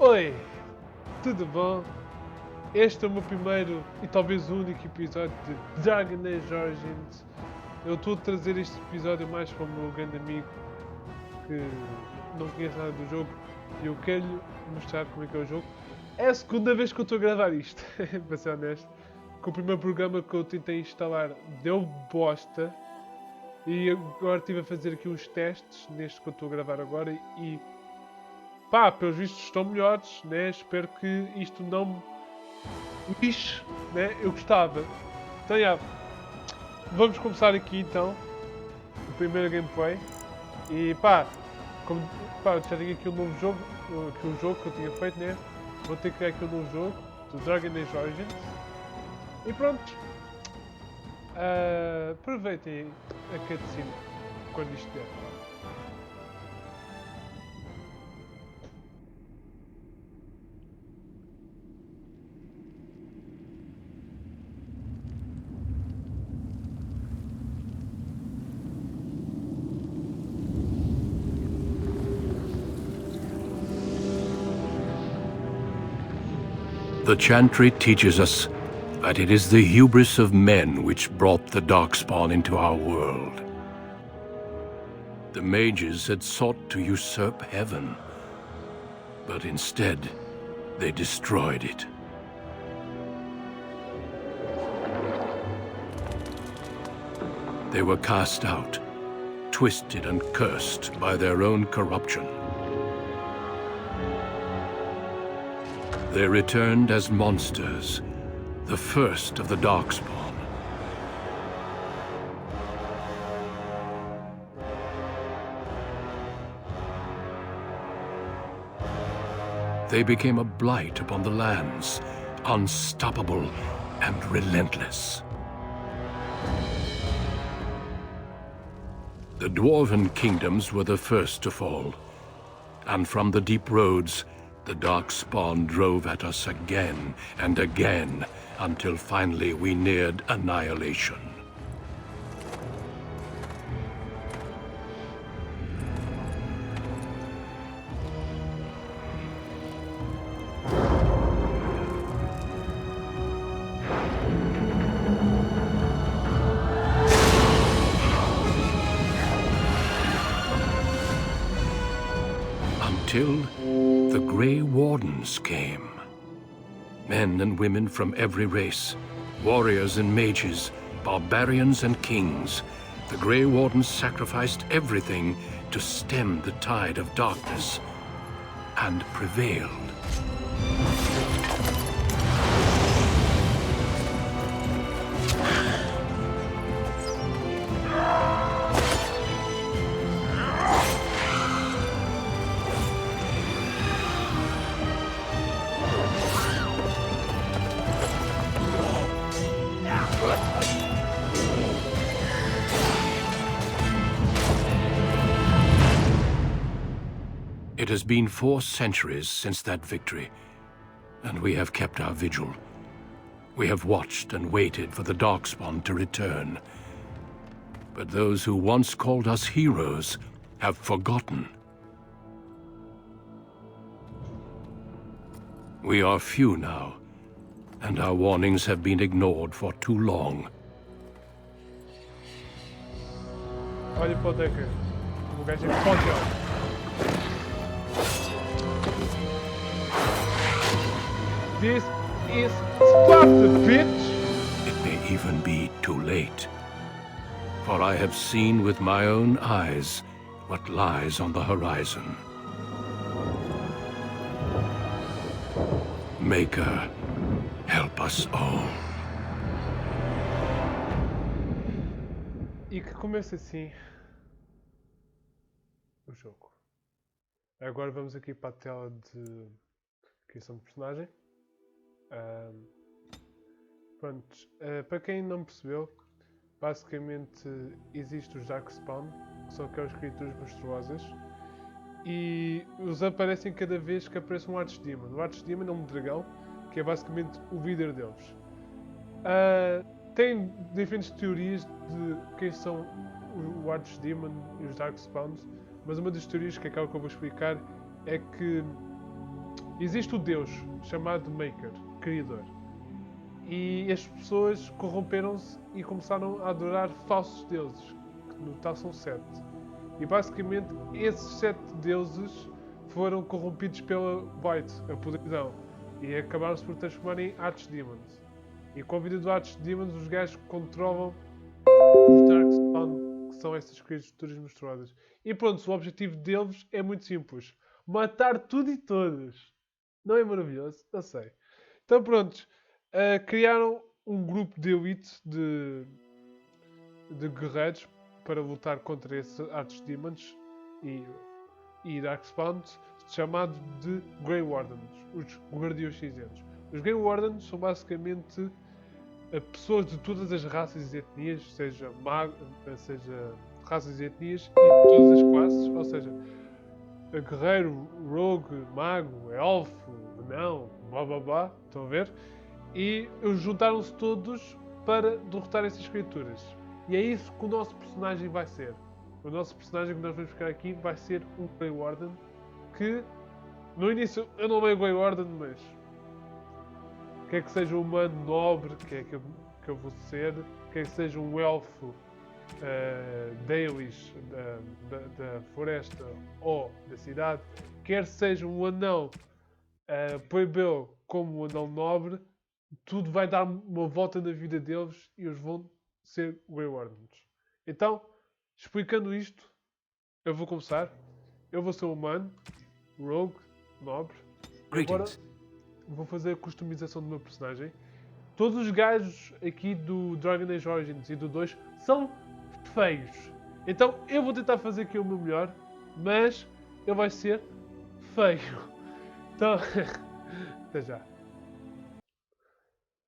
Oi, tudo bom? Este é o meu primeiro e talvez único episódio de Dragon Age Origins. Eu estou a trazer este episódio mais para o meu grande amigo que não conhece nada do jogo e eu quero-lhe mostrar como é que é o jogo. É a segunda vez que eu estou a gravar isto, para ser honesto. Que o primeiro programa que eu tentei instalar deu bosta e agora estive a fazer aqui uns testes neste que eu estou a gravar agora e pá, pelos vistos estão melhores, né? Espero que isto não me lixe, né? Eu gostava. Então, vamos começar aqui então o primeiro gameplay. E pá, como pá, já tenho aqui um novo jogo, aqui um jogo que eu tinha feito, né? Vou ter que criar aqui um novo jogo, do Dragon Age Origins. E pronto. Aproveitem a cutscene quando isto der. The Chantry teaches us that it is the hubris of men which brought the Darkspawn into our world. The mages had sought to usurp heaven, but instead, they destroyed it. They were cast out, twisted and cursed by their own corruption. They returned as monsters, the first of the Darkspawn. They became a blight upon the lands, unstoppable and relentless. The Dwarven kingdoms were the first to fall, and from the deep roads, the Darkspawn drove at us again and again, until finally we neared annihilation. Until the Grey Wardens came. Men and women from every race, warriors and mages, barbarians and kings. The Grey Wardens sacrificed everything to stem the tide of darkness, and prevailed. It has been 4 centuries since that victory, and we have kept our vigil. We have watched and waited for the Darkspawn to return. But those who once called us heroes have forgotten. We are few now, and our warnings have been ignored for too long. Olha para o Decker. O gajo é que pode. This is Sparta, bitch! It may even be too late. For I have seen with my own eyes what lies on the horizon. Maker, help us all. E que começa assim o jogo. Agora vamos aqui para a tela de criação de personagem. Pronto, para quem não percebeu, basicamente existem os Darkspawn, que são aquelas criaturas monstruosas, e os aparecem cada vez que aparece um Archdemon. O Archdemon é um dragão, que é basicamente o líder deles. Tem diferentes teorias de quem são o Archdemon e os Darkspawns, mas uma das teorias, que é aquela que eu vou explicar, é que existe o Deus chamado Maker, Criador. E as pessoas corromperam-se e começaram a adorar falsos deuses, que no total são 7. E basicamente esses 7 deuses foram corrompidos pela White, a podridão, e acabaram-se por transformar em Archdemons. E com a vida do Archdemons, os gajos controlam os Darkspawn, que são essas criaturas monstruosas. E pronto, o objetivo deles é muito simples: matar tudo e todos. Não é maravilhoso? Eu sei. Então pronto, criaram um grupo de elite de guerreiros para lutar contra esses Archdemons e Darkspawns, chamado de Grey Wardens, os Guardiões Cinzentos. Os Grey Wardens são basicamente pessoas de todas as raças e etnias, seja raças e etnias e de todas as classes, ou seja, guerreiro, rogue, mago, elfo, não, blá blá blá, estão a ver? E eles juntaram-se todos para derrotar essas criaturas. E é isso que o nosso personagem vai ser. O nosso personagem que nós vamos ficar aqui vai ser um Grey Warden que, no início, eu não leio Grey Warden, mas quer que seja um humano nobre, que é que eu vou ser, quer que seja um elfo Dailish da floresta ou da cidade, quer seja um anão plebeu como um anão nobre, tudo vai dar uma volta na vida deles e eles vão ser Grey Wardens. Então, explicando isto, eu vou começar. Eu vou ser um humano, rogue, nobre. Agora vou fazer a customização do meu personagem. Todos os gajos aqui do Dragon Age Origins e do 2 são feios. Então eu vou tentar fazer aqui o meu melhor, mas ele vai ser feio. Então, até já.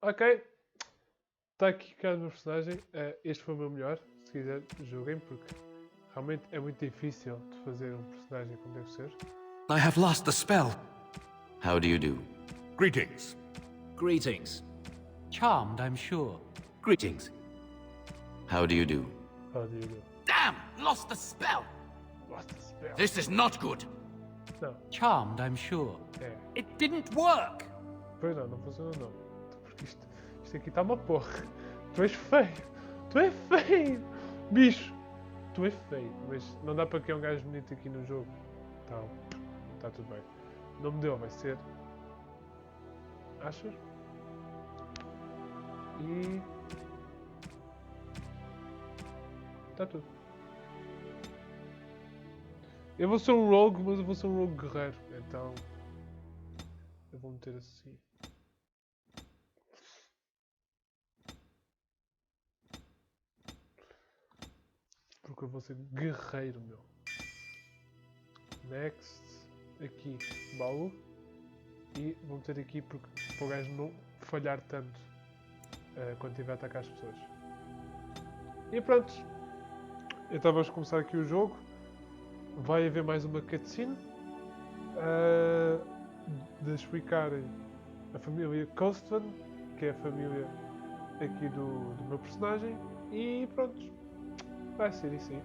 Ok. Está aqui cá o meu personagem. Este foi o meu melhor. Se quiser, joguem, porque realmente é muito difícil de fazer um personagem como deve ser. I have lost the spell. How do you do? Greetings. Greetings. Charmed, I'm sure. Greetings. How do you do? How do you do? Damn! Lost the spell! Lost the spell. This is not good. Não. Charmed, I'm sure. É. It didn't work! Pois não funciona não. Porque isto aqui está uma porra. Tu és feio. Tu és feio. Bicho. Tu és feio. Mas não dá para que é um gajo bonito aqui no jogo. Então, está tudo bem. O nome dele vai ser Asher. E está tudo. Eu vou ser um rogue, mas eu vou ser um rogue guerreiro. Então eu vou meter assim. Porque eu vou ser guerreiro, meu. Next. Aqui, baú. E vou meter aqui porque para o gajo não falhar tanto quando estiver a atacar as pessoas. E pronto. Então vamos começar aqui o jogo. Vai haver mais uma cutscene de explicar a família Coastman, que é a família aqui do meu personagem. E pronto. Vai ser isso aí.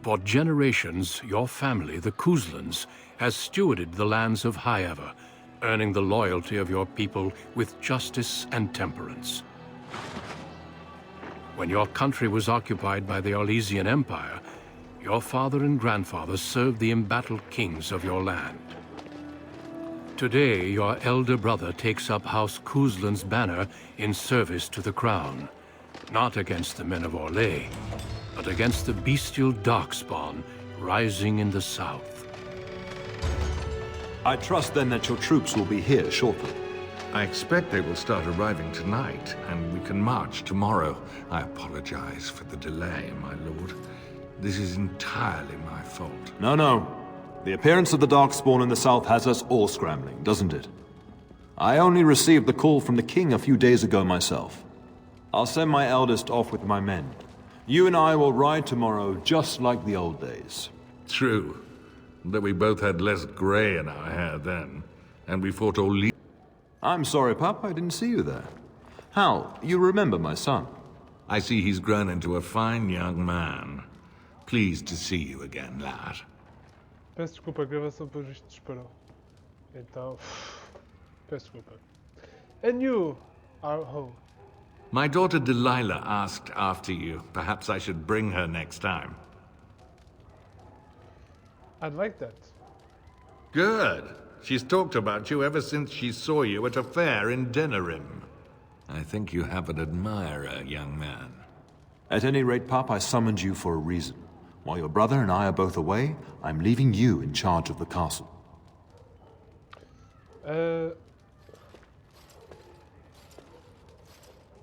For generations, your family, the Kuzlans, has stewarded the lands of Highever, earning the loyalty of your people with justice and temperance. When your country was occupied by the Orlesian Empire, your father and grandfather served the embattled kings of your land. Today, your elder brother takes up House Kuzlan's banner in service to the crown, not against the men of Orlais, but against the bestial darkspawn rising in the south. I trust then that your troops will be here shortly. I expect they will start arriving tonight, and we can march tomorrow. I apologize for the delay, my lord. This is entirely my fault. No. The appearance of the Darkspawn in the south has us all scrambling, doesn't it? I only received the call from the king a few days ago myself. I'll send my eldest off with my men. You and I will ride tomorrow just like the old days. True, that we both had less grey in our hair then, and we fought Orlesian. I'm sorry, Pup, I didn't see you there. Hal, you remember my son? I see he's grown into a fine young man. Pleased to see you again, lad. Peço desculpa, a gravação por isto disparou. Então, peço desculpa. And you are home. My daughter Delilah asked after you. Perhaps I should bring her next time. I'd like that. Good. She's talked about you ever since she saw you at a fair in Denerim. I think you have an admirer, young man. At any rate, Pup, I summoned you for a reason. While your brother and I are both away, I'm leaving you in charge of the castle.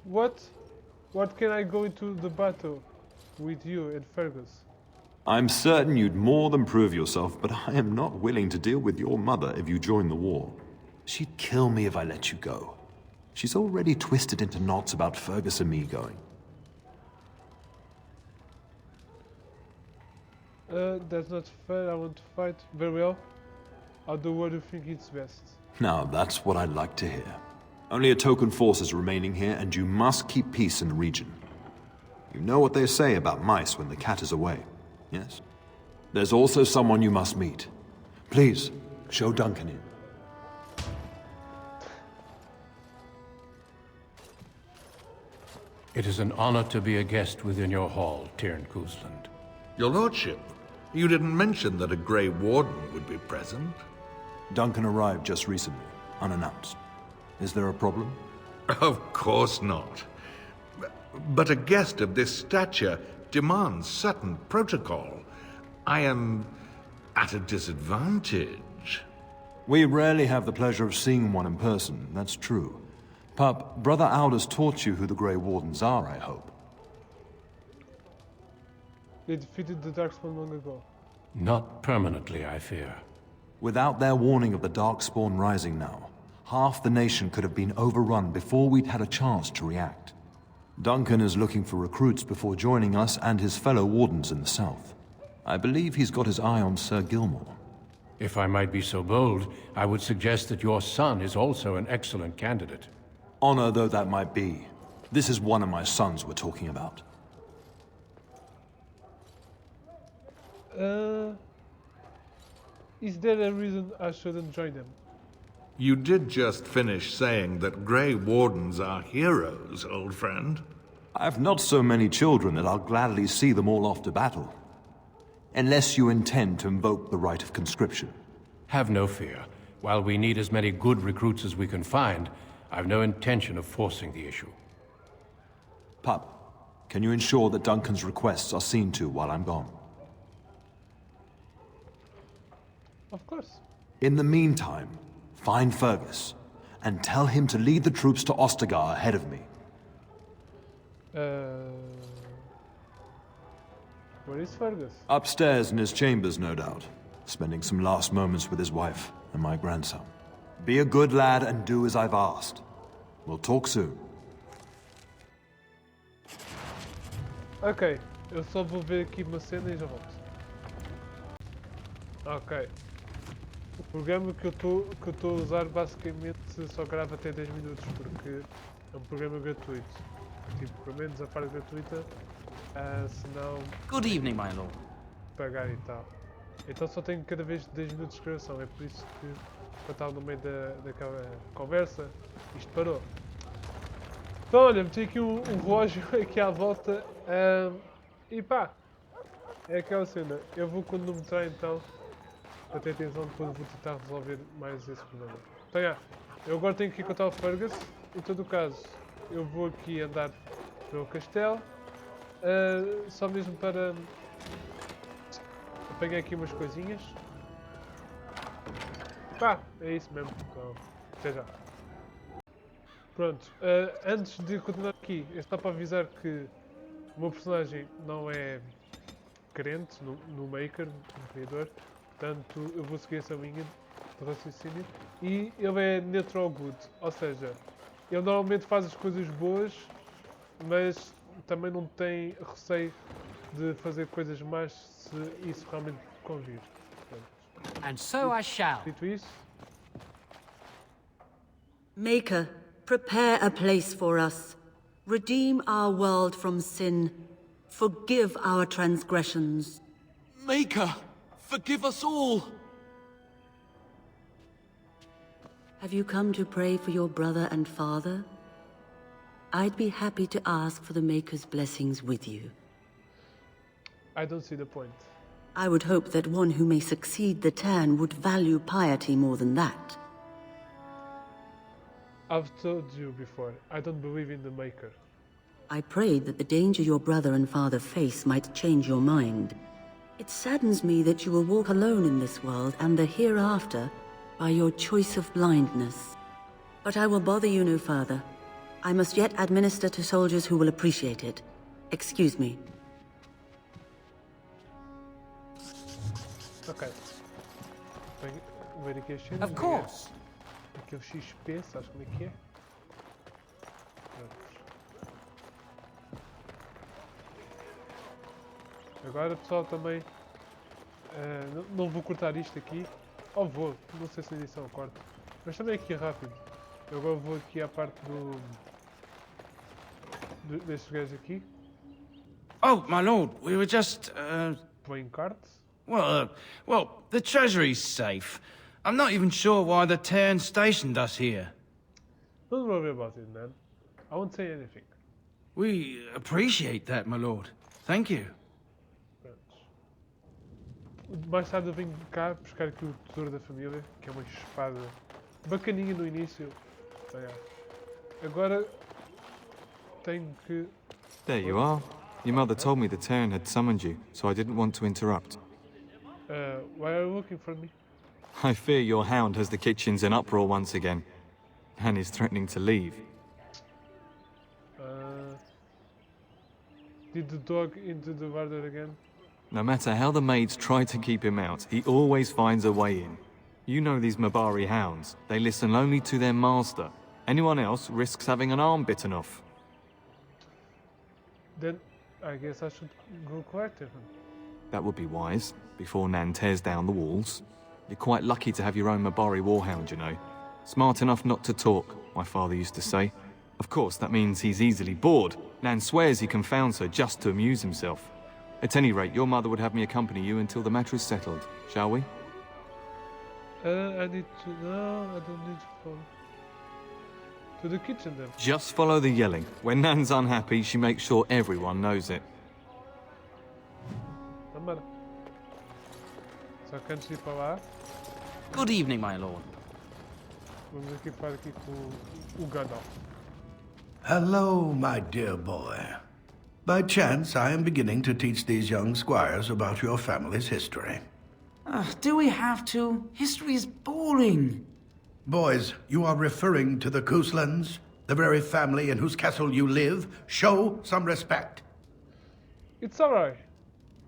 What can I go into the battle with you and Fergus? I'm certain you'd more than prove yourself, but I am not willing to deal with your mother if you join the war. She'd kill me if I let you go. She's already twisted into knots about Fergus and me going. That's not fair. I want to fight. Very well. I'll do what you think is best. Now, that's what I'd like to hear. Only a token force is remaining here, and you must keep peace in the region. You know what they say about mice when the cat is away, yes? There's also someone you must meet. Please, show Duncan in. It is an honor to be a guest within your hall, Tyrn Cousland. Your lordship, you didn't mention that a Grey Warden would be present. Duncan arrived just recently, unannounced. Is there a problem? Of course not. But a guest of this stature demands certain protocol. I am at a disadvantage. We rarely have the pleasure of seeing one in person, that's true. Pup, Brother Aldous taught you who the Grey Wardens are, I hope. They defeated the Darkspawn long ago. Not permanently, I fear. Without their warning of the Darkspawn rising now, half the nation could have been overrun before we'd had a chance to react. Duncan is looking for recruits before joining us and his fellow Wardens in the south. I believe he's got his eye on Sir Gilmore. If I might be so bold, I would suggest that your son is also an excellent candidate. Honor though that might be, this is one of my sons we're talking about. Is there a reason I shouldn't join them? You did just finish saying that Grey Wardens are heroes, old friend. I've not so many children that I'll gladly see them all off to battle. Unless you intend to invoke the right of conscription. Have no fear. While we need as many good recruits as we can find, I've no intention of forcing the issue. Pup, can you ensure that Duncan's requests are seen to while I'm gone? Of course. In the meantime, find Fergus, and tell him to lead the troops to Ostagar ahead of me. Where is Fergus? Upstairs in his chambers, no doubt, spending some last moments with his wife and my grandson. Be a good lad and do as I've asked. We'll talk soon. Ok, eu só vou ver aqui uma cena e já volto. Ok. O programa que eu estou a usar basicamente só grava até 10 minutos porque é um programa gratuito. Tipo, pelo menos a parte gratuita, senão Good evening, my lord. pagar e tal. Então só tenho cada vez 10 minutos de gravação, é por isso que eu estava no meio daquela conversa, isto parou. Então olha, meti aqui um relógio aqui à volta e pá, é aquela cena, eu vou cronometrar então, para ter atenção, depois vou tentar resolver mais esse problema. Então eu agora tenho que encontrar o Fergus, em todo o caso eu vou aqui andar pelo castelo, só mesmo para apanhar aqui umas coisinhas. Pá, é isso mesmo, então até já. Pronto, antes de continuar aqui, é só para avisar que o meu personagem não é crente no Maker, no criador, portanto eu vou seguir essa linha de raciocínio, e ele é neutral good, ou seja, ele normalmente faz as coisas boas, mas também não tem receio de fazer coisas más se isso realmente convir. And so I shall. Dito isso, Maker, prepare a place for us. Redeem our world from sin. Forgive our transgressions. Maker, forgive us all. Have you come to pray for your brother and father? I'd be happy to ask for the Maker's blessings with you. I don't see the point. I would hope that one who may succeed the Turn would value piety more than that. I've told you before, I don't believe in the Maker. I prayed that the danger your brother and father face might change your mind. It saddens me that you will walk alone in this world and the hereafter by your choice of blindness. But I will bother you no further. I must yet administer to soldiers who will appreciate it. Excuse me. Ok. Ver aqui as cenas. Of course. Aquele XP, sabes como é que é? Pronto. Agora pessoal também. Não vou cortar isto aqui. Ou vou, não sei se na edição eu corto. Mas também aqui rápido. Eu agora vou aqui à parte destes gajos aqui. Oh, my lord, we were just, Playing cards. well, the treasury's safe. I'm not even sure why the Turn stationed us here. Don't worry about it, man. I won't say anything. We appreciate that, my lord. Thank you. Pronto. Mais tarde eu venho cá buscar aqui o tesouro da família, que é uma espada bacaninha no início. Agora tenho que... There you are. Your mother told me the Turn had summoned you, so I didn't want to interrupt. Why are you looking for me? I fear your hound has the kitchens in uproar once again, and is threatening to leave. Did the dog into the larder again? No matter how the maids try to keep him out, he always finds a way in. You know these Mabari hounds. They listen only to their master. Anyone else risks having an arm bitten off. Then I guess I should go collect him. That would be wise, before Nan tears down the walls. You're quite lucky to have your own Mabari warhound, you know. Smart enough not to talk, my father used to say. Of course, that means he's easily bored. Nan swears he confounds her just to amuse himself. At any rate, your mother would have me accompany you until the matter is settled, shall we? I need to... No, I don't need to follow. To the kitchen then. Just follow the yelling. When Nan's unhappy, she makes sure everyone knows it. Vambora. Só que antes de ir para lá, Good evening, my lord. vamos aqui falar aqui com o Gandalf. Hello, my dear boy. By chance, I am beginning to teach these young squires about your family's history. Do we have to? History is boring. Boys, you are referring to the Couslands, the very family in whose castle you live. Show some respect. It's alright.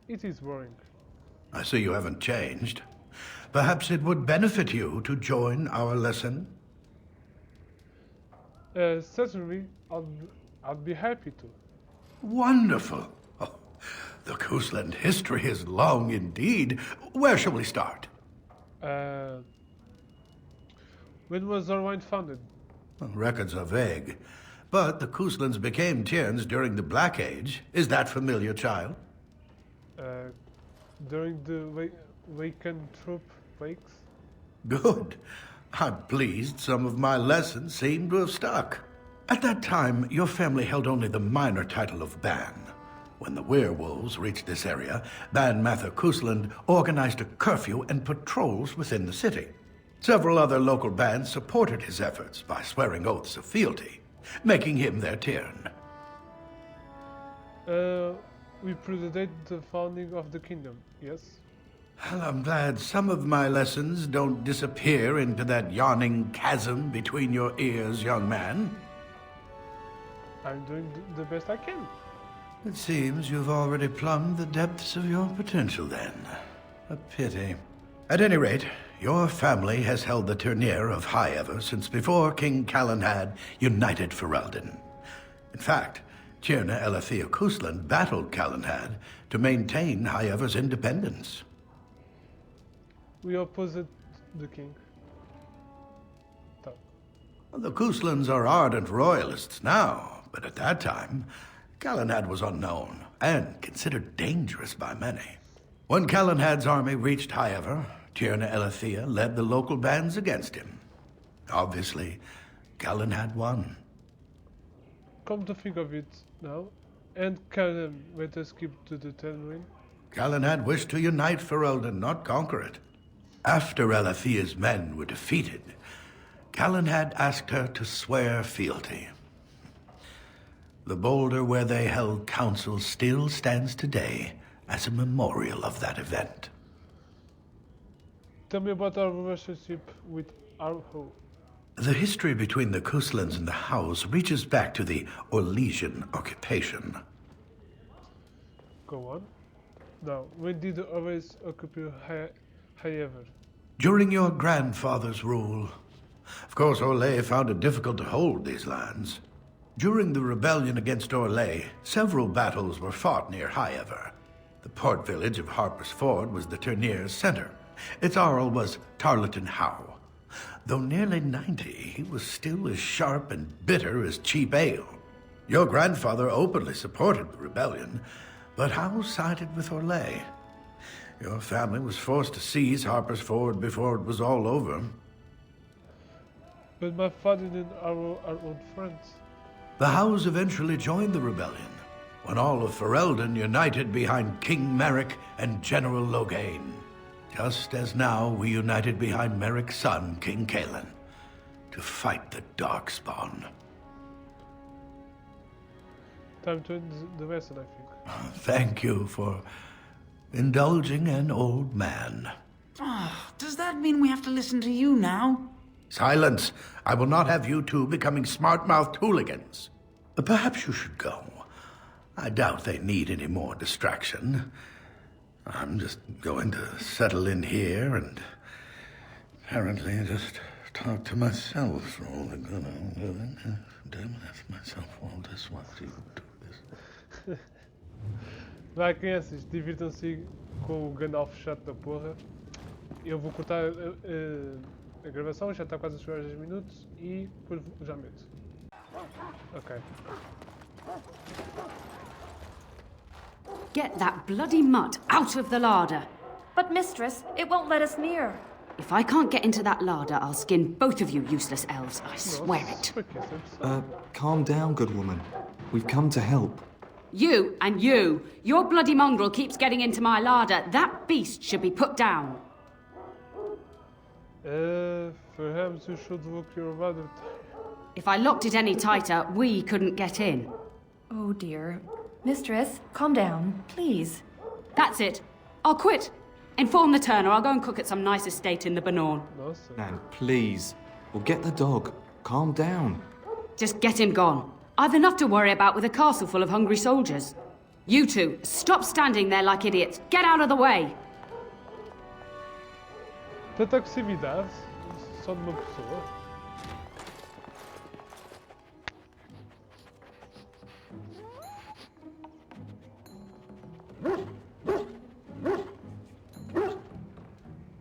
It is boring. I see you haven't changed. Perhaps it would benefit you to join our lesson? Certainly, I'd be happy to. Wonderful. Oh, the Cousland history is long indeed. Where shall we start? When was Orwine founded? Well, records are vague, but the Couslands became Tierns during the Black Age. Is that familiar, child? During the Wakentroop Wakes? Good. I'm pleased some of my lessons seem to have stuck. At that time, your family held only the minor title of Ban. When the werewolves reached this area, Ban Mather Cousland organized a curfew and patrols within the city. Several other local bands supported his efforts by swearing oaths of fealty, making him their Tiern. We predate the founding of the kingdom, yes? Well, I'm glad some of my lessons don't disappear into that yawning chasm between your ears, young man. I'm doing the best I can. It seems you've already plumbed the depths of your potential then. A pity. At any rate, your family has held the tournure of High Ever since before King Callan had united Ferelden. In fact, Tierna Elethea Cousland battled Callanhad to maintain High Ever's independence. We opposed the king. Tá. The Kuslans are ardent royalists now, but at that time, Calenhad was unknown and considered dangerous by many. When Calenhad's army reached Highever, Tierna Elethea led the local bands against him. Obviously, Calenhad won. Come to think of it now, and Callum let us skip to the Ten Ring. Calenhad wished to unite Ferelden, not conquer it. After Elethea's men were defeated, Calenhad asked her to swear fealty. The boulder where they held council still stands today as a memorial of that event. Tell me about our relationship with Arho. The history between the Kuslans and the House reaches back to the Orlesian occupation. Go on. Now, when did the Orlais occupy Highever? During your grandfather's rule. Of course, Orlais found it difficult to hold these lands. During the rebellion against Orlais, several battles were fought near Highever. The port village of Harper's Ford was the tournier's center. Its Arl was Tarleton Howe. Though nearly 90, he was still as sharp and bitter as cheap ale. Your grandfather openly supported the rebellion, but Howe sided with Orlais. Your family was forced to seize Harper's Ford before it was all over. But my father and Arho are old friends. The Howes eventually joined the rebellion, when all of Ferelden united behind King Merrick and General Loghain. Just as now we united behind Merrick's son, King Cailan, to fight the Darkspawn. Time to end the lesson, I think. Thank you for indulging an old man. Does that mean we have to listen to you now? Silence! I will not have you two becoming smart-mouthed hooligans. Perhaps you should go. I doubt they need any more distraction. I'm just going to settle in here and apparently just talk to myself for all the good I'm doing. Ask myself all this while you do this. Vai, crianças, divirtam-se com o Gandalf chato da porra. Eu vou cortar a gravação, já está quase a chegar aos 10 minutos e depois já meto. Ok. Get that bloody mutt out of the larder. But mistress, it won't let us near. If I can't get into that larder, I'll skin both of you useless elves, I swear it. Calm down, good woman. We've come to help. You and you. Your bloody mongrel keeps getting into my larder. That beast should be put down. Perhaps you should look your mother. If I locked it any tighter, we couldn't get in. Oh dear. Mistress, calm down, please. That's it. I'll quit. Inform the Turner. I'll go and cook at some nice estate in the Banorn. Nan, please. We'll get the dog. Calm down. Just get him gone. I've enough to worry about with a castle full of hungry soldiers. You two, stop standing there like idiots. Get out of the way. Tanta agressividade só de uma pessoa.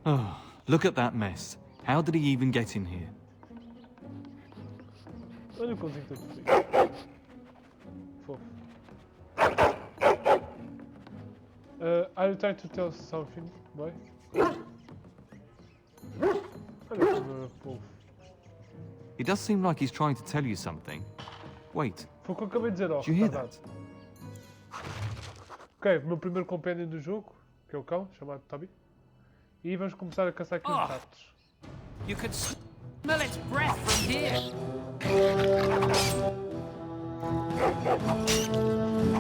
Oh, look at that mess. How did he even get in here? Olha o cãozinho todo feliz. Fofo. Are you trying to tell something, boy? Olha como é fofo. It does seem like he's trying to tell you something. Wait. Foi o que eu acabei de dizer, ó. Did you hear that? Ok, o meu primeiro companion do jogo, que é o cão, chamado Toby. E vamos começar a caçar aqui os ratos. You could smell its breath from here.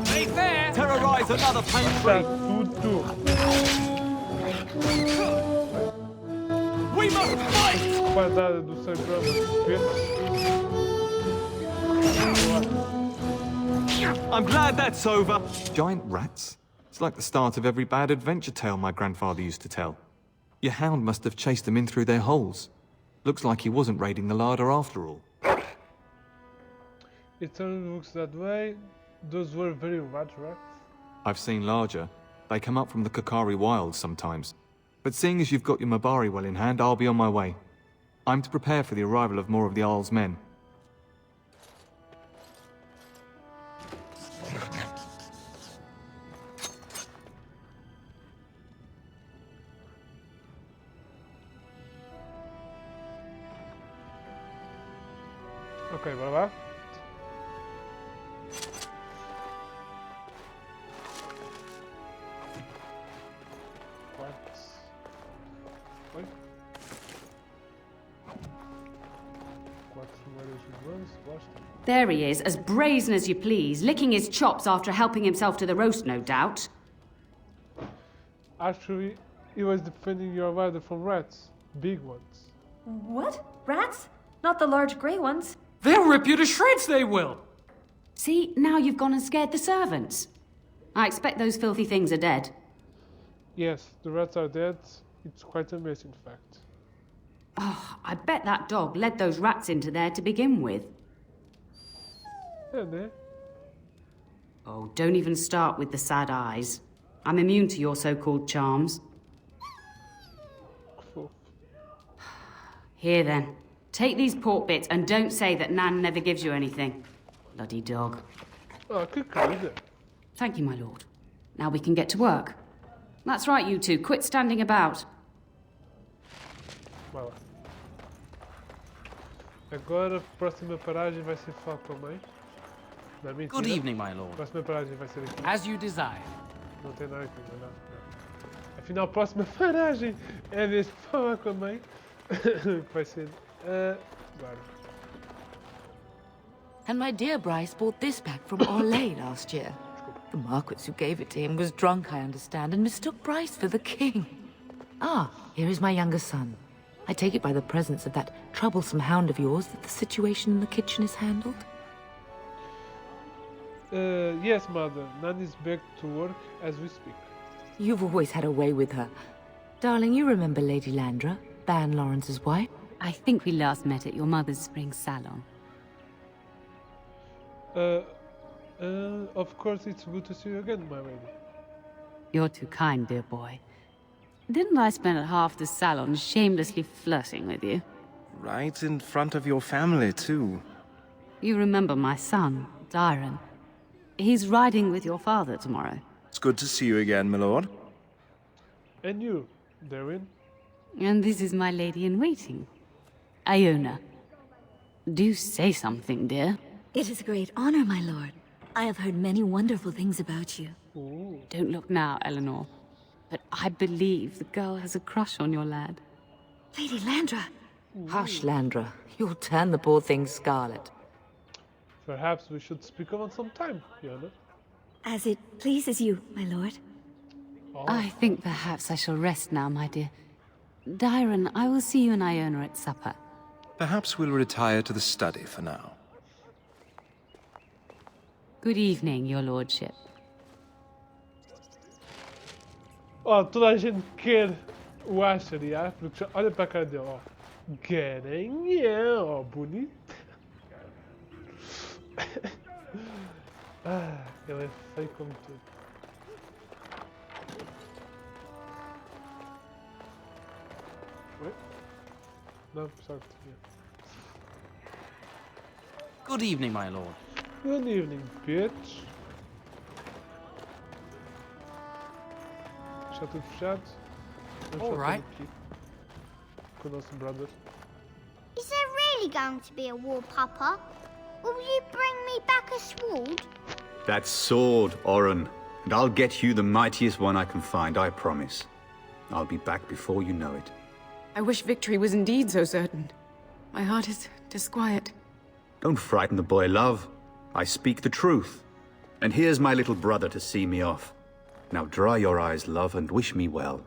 Be fair! Terrorize another pain Está tudo. We must fight! Espadada do Sir I'm glad that's over. Giant rats? It's like the start of every bad adventure tale my grandfather used to tell. Your hound must have chased them in through their holes. Looks like he wasn't raiding the larder after all. It certainly looks that way. Those were very large rats. I've seen larger. They come up from the Kakari wilds sometimes. But seeing as you've got your Mabari well in hand, I'll be on my way. I'm to prepare for the arrival of more of the Jarl's men. Ok, bora lá. Oi? 4 números de 12, gosta. There he is, as brazen as you please, licking his chops after helping himself to the roast, no doubt. Actually, he was defending your rider from rats. Big ones. What? Rats? Not the large grey ones. They'll rip you to shreds, they will! See, now you've gone and scared the servants. I expect those filthy things are dead. Yes, the rats are dead. It's quite a mess, in fact. Oh, I bet that dog led those rats into there to begin with. Yeah, né? Oh, don't even start with the sad eyes. I'm immune to your so-called charms. Fofo. Here then, take these pork bits and don't say that Nan never gives you anything. Bloody dog. Ah, que coisa. Thank you, my lord. Now we can get to work. That's right, you two. Quit standing about. Vai lá. Agora, a próxima paragem vai ser falar com a mãe. Não, mentira. Good evening, my lord. A próxima paragem vai ser aqui. As you desire. Não tem nada aqui, não. Afinal, a próxima paragem é mesmo falar com a mãe. Vai ser... agora. And my dear Bryce bought this back from Orlais last year. The Marquis who gave it to him was drunk, I understand, and mistook Bryce for the king. Ah, here is my younger son. I take it by the presence of that troublesome hound of yours that the situation in the kitchen is handled? Yes, mother. Nan is back to work as we speak. You've always had a way with her. Darling, you remember Lady Landra, Ban Lawrence's wife? I think we last met at your mother's spring salon. Of course, it's good to see you again, my lady. You're too kind, dear boy. Didn't I spend half the salon shamelessly flirting with you? Right in front of your family, too. You remember my son, Dyron. He's riding with your father tomorrow. It's good to see you again, my lord. And you, Darwin? And this is my lady-in-waiting, Iona. Do say something, dear. It is a great honor, my lord. I have heard many wonderful things about you. Ooh. Don't look now, Eleanor. But I believe the girl has a crush on your lad. Lady Landra! Hush, Landra. You'll turn the poor thing scarlet. Perhaps we should speak about some time, Fiona. As it pleases you, my lord. Oh. I think perhaps I shall rest now, my dear. Dyron, I will see you and Iona at supper. Perhaps we'll retire to the study for now. Good evening, your lordship. Oh, toda a gente quer o Asher, já? Porque olha para a cara dele, ó. Garanhão, ó, bonito. Ele é feio como tudo. Oi? Não, pensava que tinha. Good evening, my lord. Good evening, bitch. Está tudo fechado. Vamos só Alright. aqui com o nosso brother. Is there really going to be a war, Papa? Will you bring me back a sword? That sword, Oren. And I'll get you the mightiest one I can find, I promise. I'll be back before you know it. I wish victory was indeed so certain. My heart is disquiet. Don't frighten the boy, love. I speak the truth. And here's my little brother to see me off. Now dry your eyes, love, and wish me well.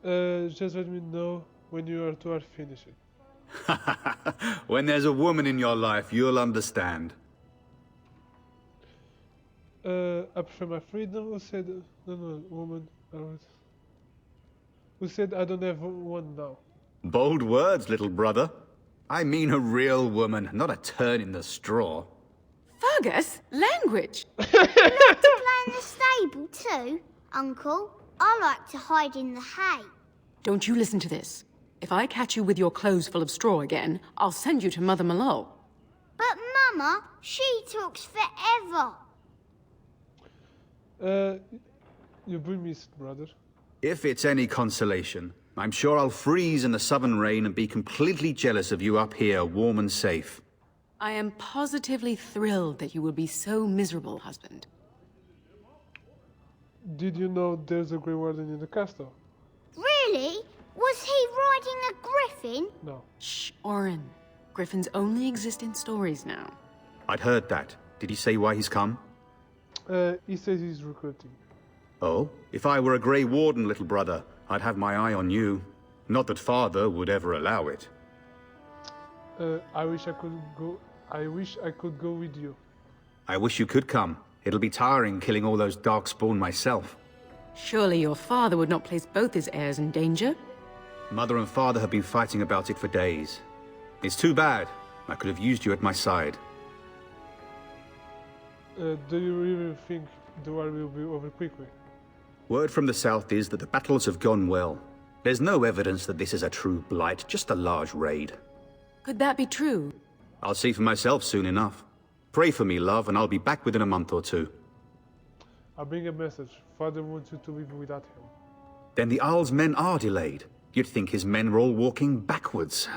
Just let me know when you are finished. When there's a woman in your life, you'll understand. I prefer my freedom. Who said no, woman? Who said I don't have one now? Bold words, little brother. I mean a real woman, not a turn in the straw. Fergus, language! You like to play in the stable too, Uncle? I like to hide in the hay. Don't you listen to this. If I catch you with your clothes full of straw again, I'll send you to Mother Malone. But Mama, she talks forever. You bring me, brother. If it's any consolation, I'm sure I'll freeze in the southern rain and be completely jealous of you up here, warm and safe. I am positively thrilled that you will be so miserable, husband. Did you know there's a Grey Warden in the castle? Really? Was he riding a griffin? No. Shh, Orin. Griffins only exist in stories now. I'd heard that. Did he say why he's come? He says he's recruiting. Oh? If I were a Grey Warden, little brother, I'd have my eye on you. Not that Father would ever allow it. I wish I could go. I wish I could go with you. I wish you could come. It'll be tiring killing all those Darkspawn myself. Surely your father would not place both his heirs in danger? Mother and Father have been fighting about it for days. It's too bad. I could have used you at my side. Do you really think the war will be over quickly? Word from the south is that the battles have gone well. There's no evidence that this is a true blight, just a large raid. Could that be true? I'll see for myself soon enough. Pray for me, love, and I'll be back within a month or two. I'll bring a message. Father wants you to leave without him. Then the Isle's men are delayed. You'd think his men were all walking backwards.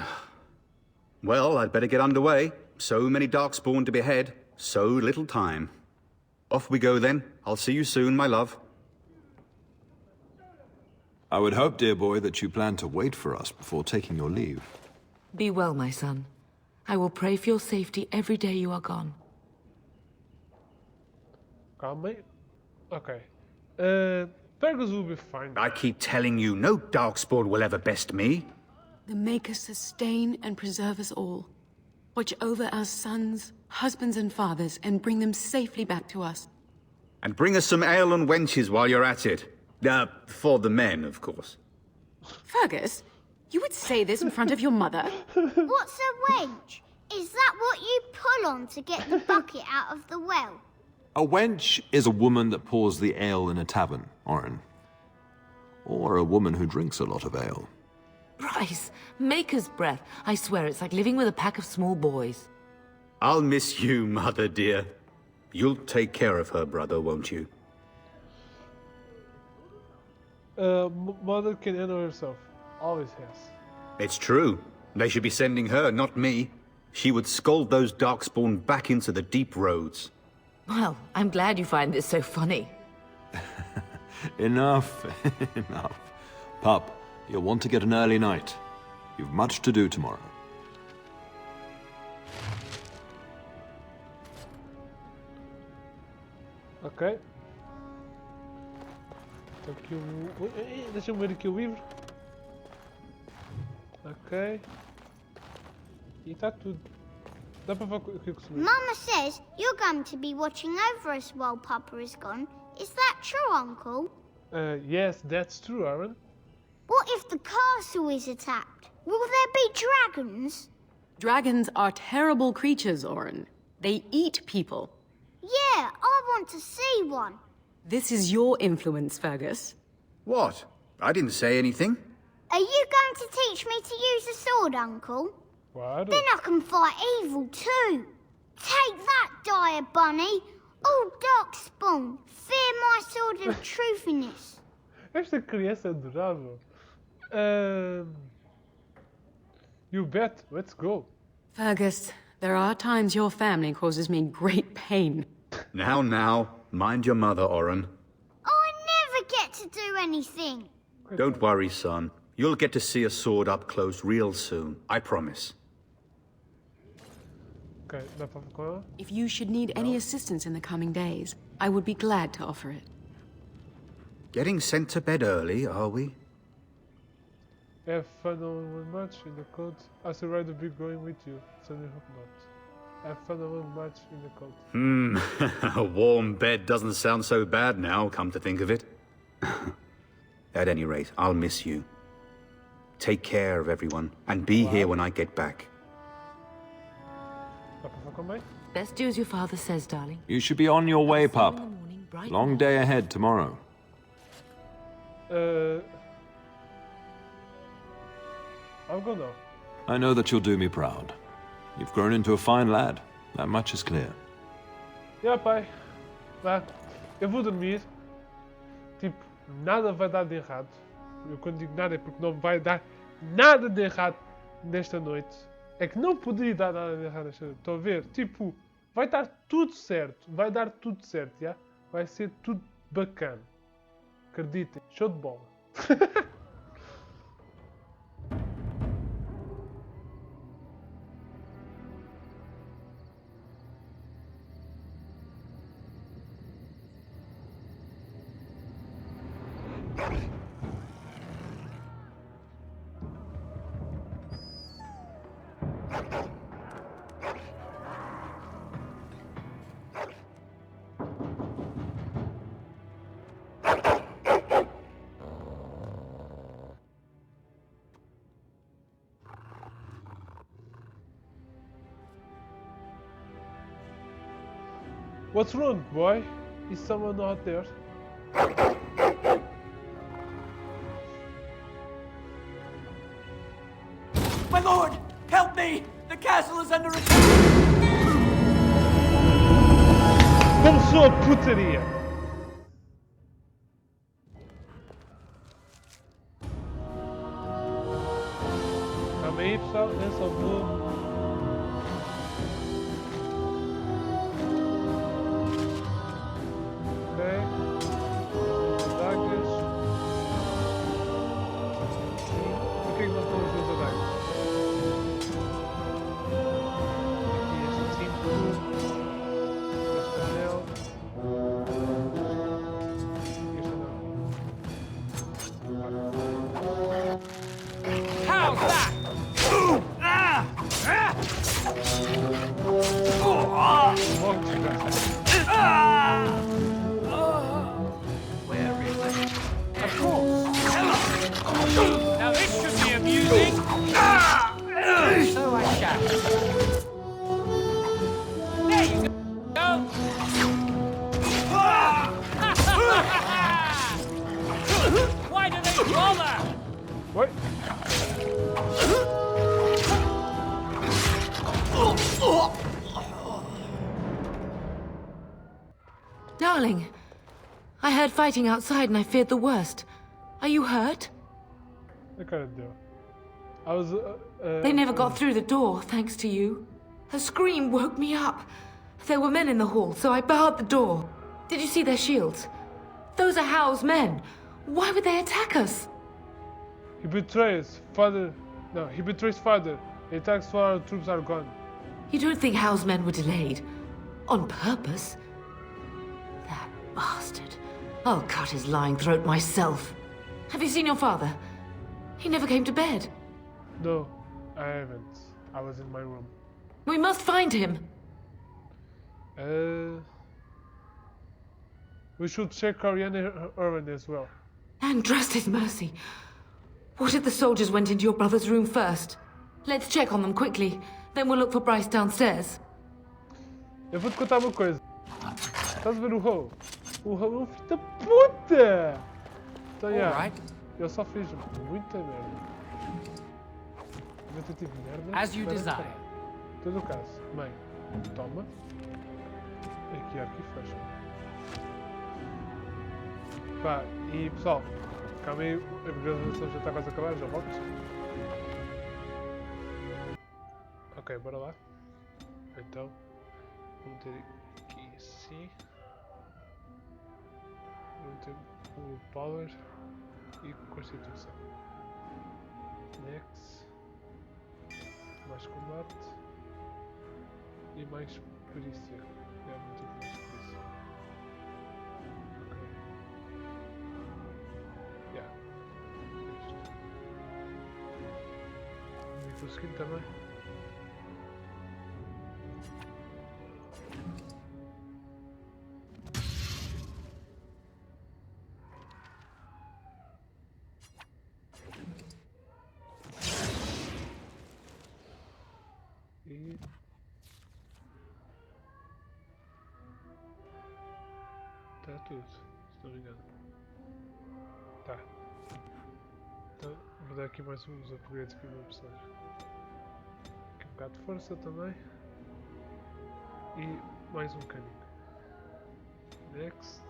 Well, I'd better get underway. So many Darkspawn to behead, so little time. Off we go then. I'll see you soon, my love. I would hope, dear boy, that you plan to wait for us before taking your leave. Be well, my son. I will pray for your safety every day you are gone. Calm, mate. Okay. Fergus will be fine. I keep telling you, no Darkspawn will ever best me. The Maker sustain and preserve us all. Watch over our sons, husbands and fathers, and bring them safely back to us. And bring us some ale and wenches while you're at it. For the men, of course. Fergus, you would say this in front of your mother? What's a wench? Is that what you pull on to get the bucket out of the well? A wench is a woman that pours the ale in a tavern, Orin. Or a woman who drinks a lot of ale. Bryce, Maker's breath. I swear it's like living with a pack of small boys. I'll miss you, mother dear. You'll take care of her, brother, won't you? Mother can handle herself. Always has. It's true. They should be sending her, not me. She would scold those Darkspawn back into the deep roads. Well, I'm glad you find this so funny. Enough. Enough. Pup, you'll want to get an early night. You've much to do tomorrow. Ok. Então aqui deixa-me ver aqui o livro. Ok. E está tudo. Dá para ver o que é que se Mama says you're going to be watching over us while Papa is gone. Is that true, Uncle? Yes, that's true, Aaron. What if the castle is attacked? Will there be dragons? Dragons are terrible creatures, Orin. They eat people. Yeah, I want to see one. This is your influence, Fergus. What? I didn't say anything. Are you going to teach me to use a sword, Uncle? What? Then I can fight evil too. Take that, dire bunny. Oh, Darkspawn, fear my sword of truthiness. Esta criança é adorável. You bet. Let's go. Fergus, there are times your family causes me great pain. Now, mind your mother, Orin. I never get to do anything. Don't worry, son. You'll get to see a sword up close real soon. I promise. Okay, dá para com ela? If you should need any assistance in the coming days, I would be glad to offer it. Getting sent to bed early, are we? Have fun on one match in the cold. I should rather be going with you, so I hope not. Have fun on one match in the cold. A warm bed doesn't sound so bad now, come to think of it. At any rate, I'll miss you. Take care of everyone, and be here when I get back. Dá para falar com a mãe? Best do as your father says, darling. You should be on your way, pup. Long day ahead tomorrow. I'll go now. I know that you'll do me proud. You've grown into a fine lad. That much is clear. Yeah, pai. Vá. Eu vou dormir. Tipo, nada vai dar de errado. Eu quando digo nada é porque não vai dar nada de errado nesta noite. É que não poderia dar nada de errado nesta noite. Estão a ver? Tipo, vai dar tudo certo. Vai dar tudo certo, já? Vai ser tudo bacana. Acreditem. Show de bola. What's wrong, boy? Is someone out there? My lord, help me! The castle is under attack! Começou a putaria! Calma aí, pessoal. Eu só vou... Now this should be amusing! So I shall. There you go! Why do they bother? What? Darling, I heard fighting outside and I feared the worst. Are you hurt? I couldn't do. I was. They never got through the door, thanks to you. Her scream woke me up. There were men in the hall, so I barred the door. Did you see their shields? Those are Howe's men. Why would they attack us? He betrays father. No, he betrays father. He attacks while our troops are gone. You don't think Howe's men were delayed? On purpose? That bastard. I'll cut his lying throat myself. Have you seen your father? He never came to bed. No, I haven't. I was in my room. We must find him. We should check Ariana Irwin as well. And trust his mercy. What if the soldiers went into your brother's room first? Let's check on them quickly. Then we'll look for Bryce downstairs. Eu vou te contar uma coisa. Estás a ver o Ho? O Ho é um filho da puta! Então, yeah, eu só fiz muita merda. Eu tive merda. As you desire. Em todo caso, mãe, toma. Aqui, arco e fecha. Pá, e pessoal, calma aí, a gravação já está quase a acabar, já volto. Ok, bora lá. Então, vamos ter aqui assim. Vamos ter o Power e Constituição. Next. Mais combate. E mais perícia. É muito mais perícia. Ok. Yeah. Isto. E o seguinte também. E... tá tudo, se não me engano. Tá. Então, vou dar aqui mais uns upgrades aqui no meu personagem. Aqui um bocado de força também. E mais um bocadinho. Next.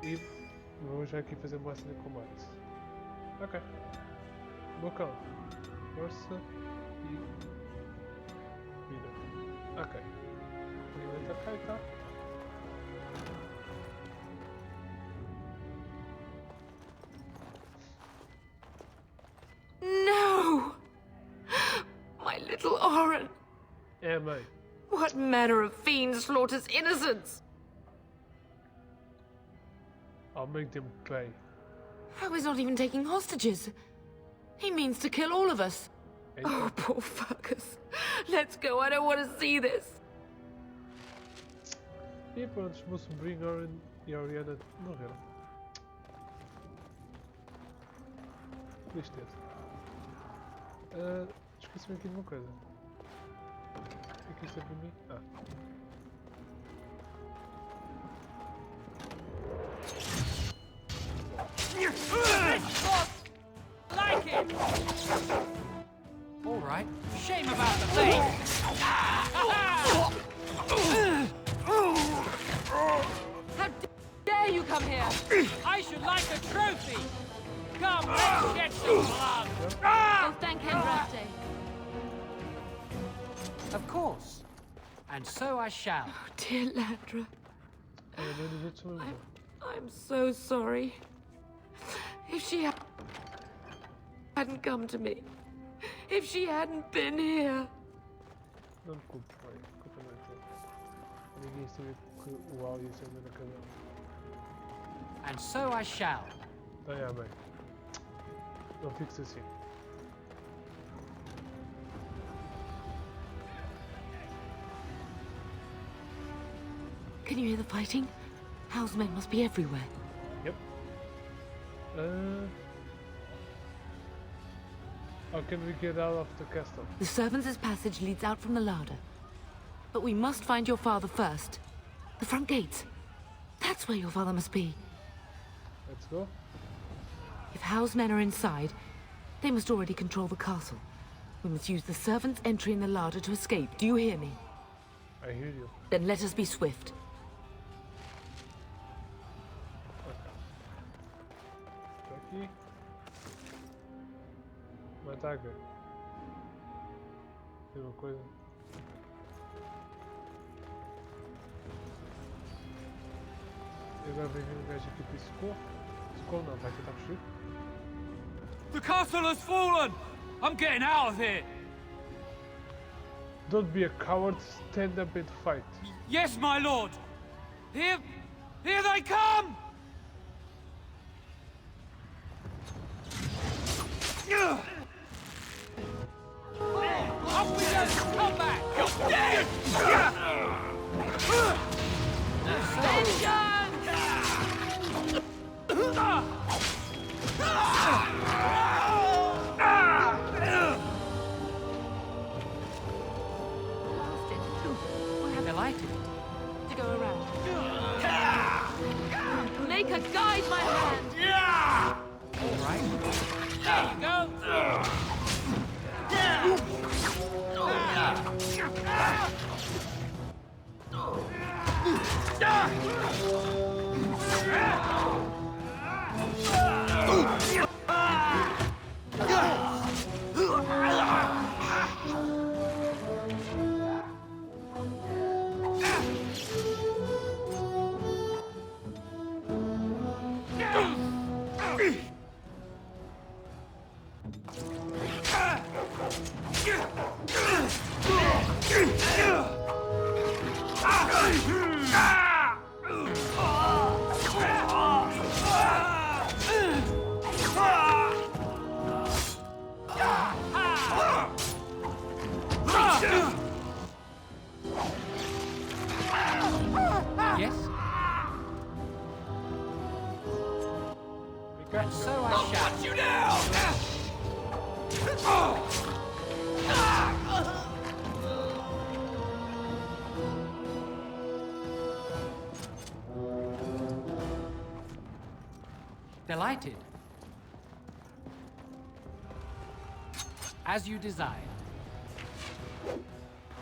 E vou já aqui fazer uma cena de combate. Ok. Bocão. Força e vida. Ok. Vou atacar e tal. No! My little Oren! É, mãe. What manner of fiend slaughters innocents? I'll make them play. Oh, he's not even taking hostages. He means to kill all of us. Oh, poor Fergus. Let's go, I don't want to see this. E pronto, o meu sobrinho Oren e a Oriana morreram. Tristeza. Esqueci-me aqui de uma coisa. O que é isto é para mim? Ah. Like it! All right. Shame about the thing. How dare you come here? I should like a trophy. Come, let's shed some blood. Oh, thank Hendraste. Of course. And so I shall. Oh, dear Landra. I'm I'm so sorry. If she hadn't come to me, if she hadn't been here. Não me culpe, pai. Culpa não é tua. Ninguém sabia que o áudio ia ser na cabela. And so I shall. É, bem. Não fiques assim. Can you hear the fighting? Hal's men must be everywhere. Yep. How can we get out of the castle? The servants' passage leads out from the larder. But we must find your father first. The front gates. That's where your father must be. Let's go. If Hal's men are inside, they must already control the castle. We must use the servants' entry in the larder to escape. Do you hear me? I hear you. Then let us be swift. Aqui. Uma adaga. Tem uma coisa. E agora vem um gajo aqui para socorro. Socorro não, vai tentar fugir. The castle has fallen! I'm getting out of here! Don't be a coward, stand up and fight. Yes, my lord! Here they come! Off we go! Come back! Delighted to go around. Make her guide my hand. All right. There you go. Yes? And so I shall. Cut you down! Delighted. As you desired.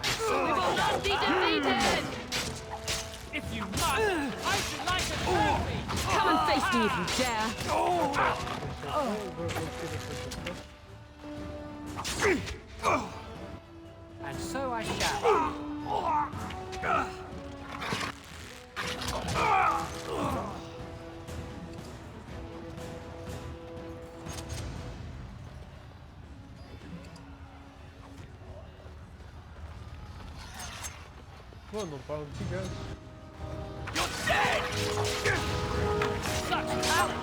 We will not be defeated! If you must, I should like a trophy! Come and face me if you dare! And so I shall. Pô, não param de gigante. Such talent!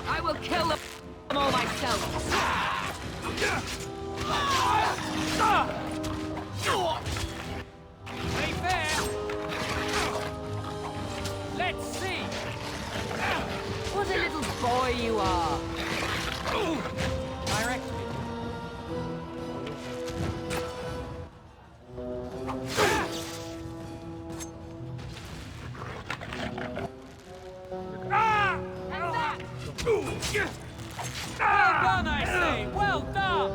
I will kill them all myself! Be fair! Let's see! What a little boy you are! Direct me. Well done, I say! Well done!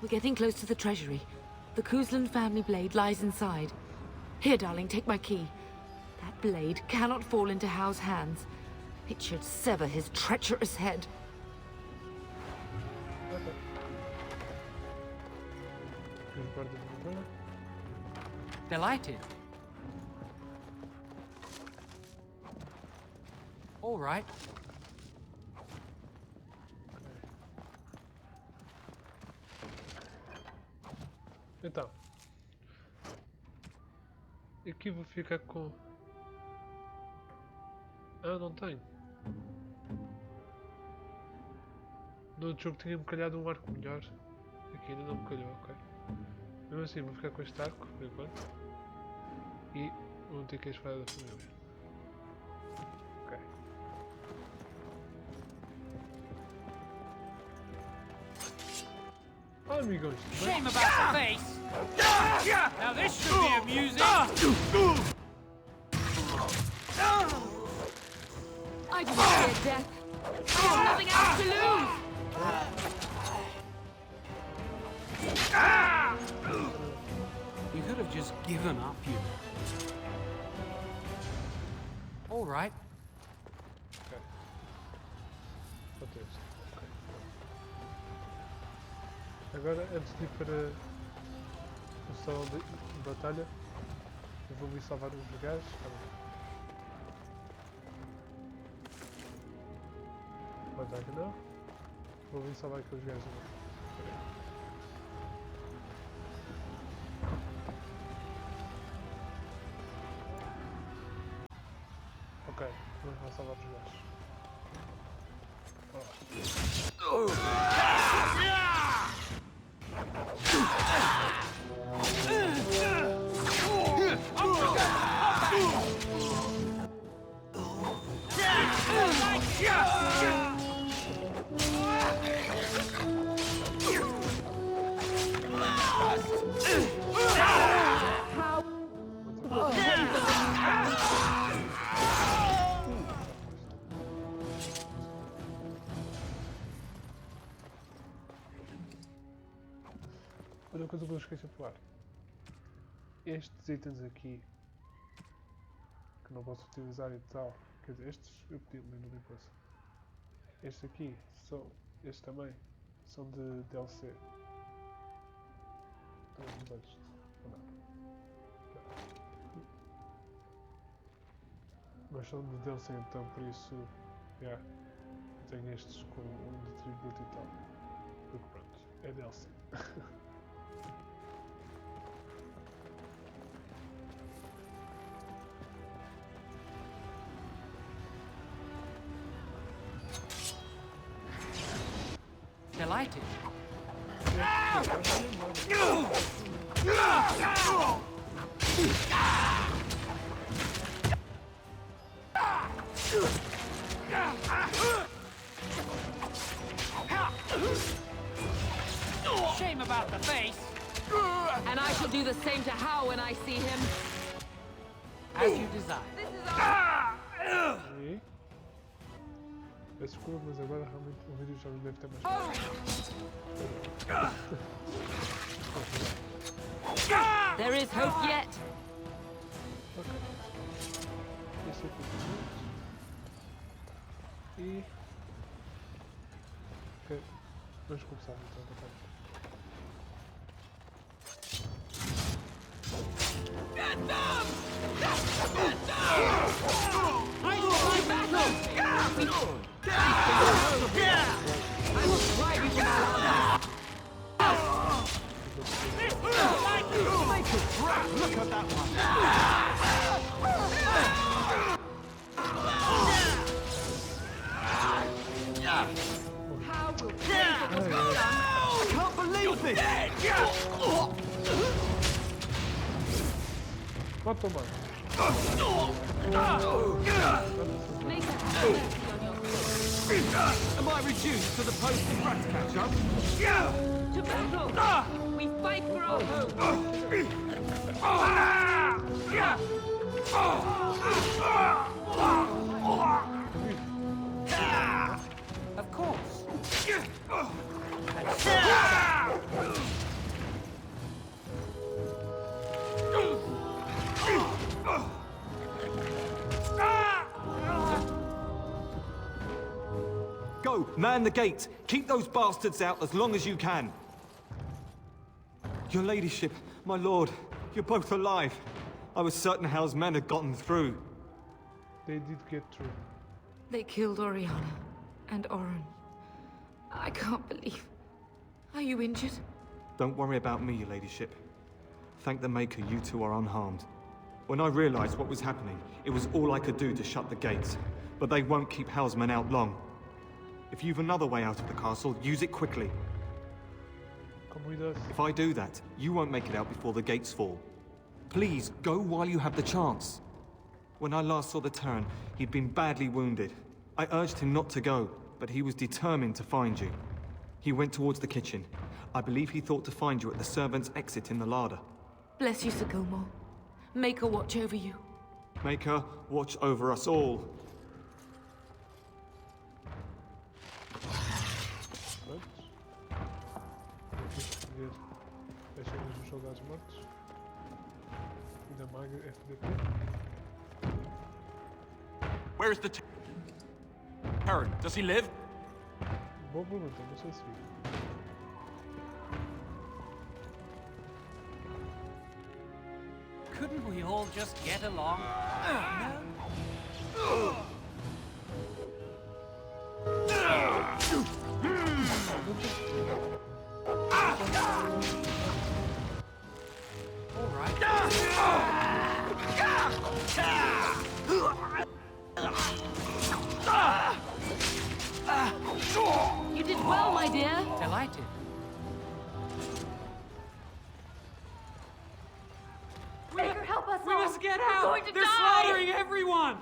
We're getting close to the treasury. The Kuzlan family blade lies inside. Here, darling, take my key. That blade cannot fall into Hao's hands. It should sever his treacherous head. Delighted. All right. Então, aqui vou ficar com... Ah, não tenho. No outro jogo tinha-me calhado um arco melhor. Aqui ainda não me calhou, ok. Mesmo assim, vou ficar com este arco, por enquanto. E vou ter que ir a espada da família. Ok. Oh, amigos, Shame about the face! Now this should be amusing! I do not fear death. I have nothing else to lose. You could have just given up, you know. All right. Ok. Falta este. Ok. Agora, antes de ir para o salão de batalha, eu vou me salvar uns gajos. Mas já que não, vou me salvar aqueles gajos agora. Ok, vamos lá salvar os gajos. Outra coisa que eu esqueci de falar. Estes itens aqui que não posso utilizar e tal. Quer dizer, estes eu pedi no meio coisa. Estes aqui são. Estes também são de DLC. Estão os olhos. Mas são de DLC então, por isso. Yeah, tenho estes com um de tributo e tal. Porque pronto, é DLC. Delighted. Shame about the face. And I shall do the same to Hao when I see him. As you desire. This is our... Peço desculpa, mas agora realmente o vídeo já não deve ter mais. There is hope yet. Ok. Esse aqui e... Ok. Vamos começar então a batalha. Get them! Get them! I will fight back! I will drive you from our Make it crap! Look at that one! How will I can't believe this! Vai tomar. Am I reduced to the post of rat catcher? to battle! We fight for our home! Of course! Go, man the gate. Keep those bastards out as long as you can. Your ladyship, my lord, you're both alive. I was certain Hal's men had gotten through. They did get through. They killed Oriana and Oren. I can't believe... Are you injured? Don't worry about me, your ladyship. Thank the Maker you two are unharmed. When I realized what was happening, it was all I could do to shut the gates. But they won't keep Hal's men out long. If you've another way out of the castle, use it quickly. Como he does. If I do that, you won't make it out before the gates fall. Please, go while you have the chance. When I last saw the Terran, he'd been badly wounded. I urged him not to go, but he was determined to find you. He went towards the kitchen. I believe he thought to find you at the servants' exit in the larder. Bless you, Sir Gilmore. Make her watch over you. Make her watch over us all. Deixamos os soldados mortos. E da maga FDP. Where is the Terran? Does he live? Boa pergunta, não sei se vi. Couldn't we all just get along? You did well, my dear. Delighted. Maker, help us We all. must get We're out! going to They're die. slaughtering everyone!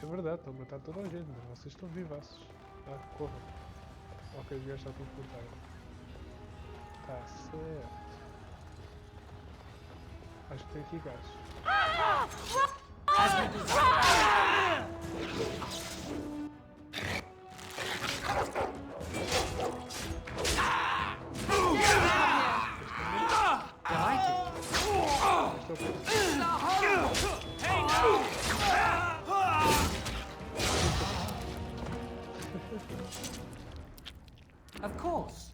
É verdade, estão a matar toda a gente, mas vocês estão vivaços. Ah, corram. Ok, os gajos já estão por terra. Tá certo. Acho que tem aqui gajos. Of course.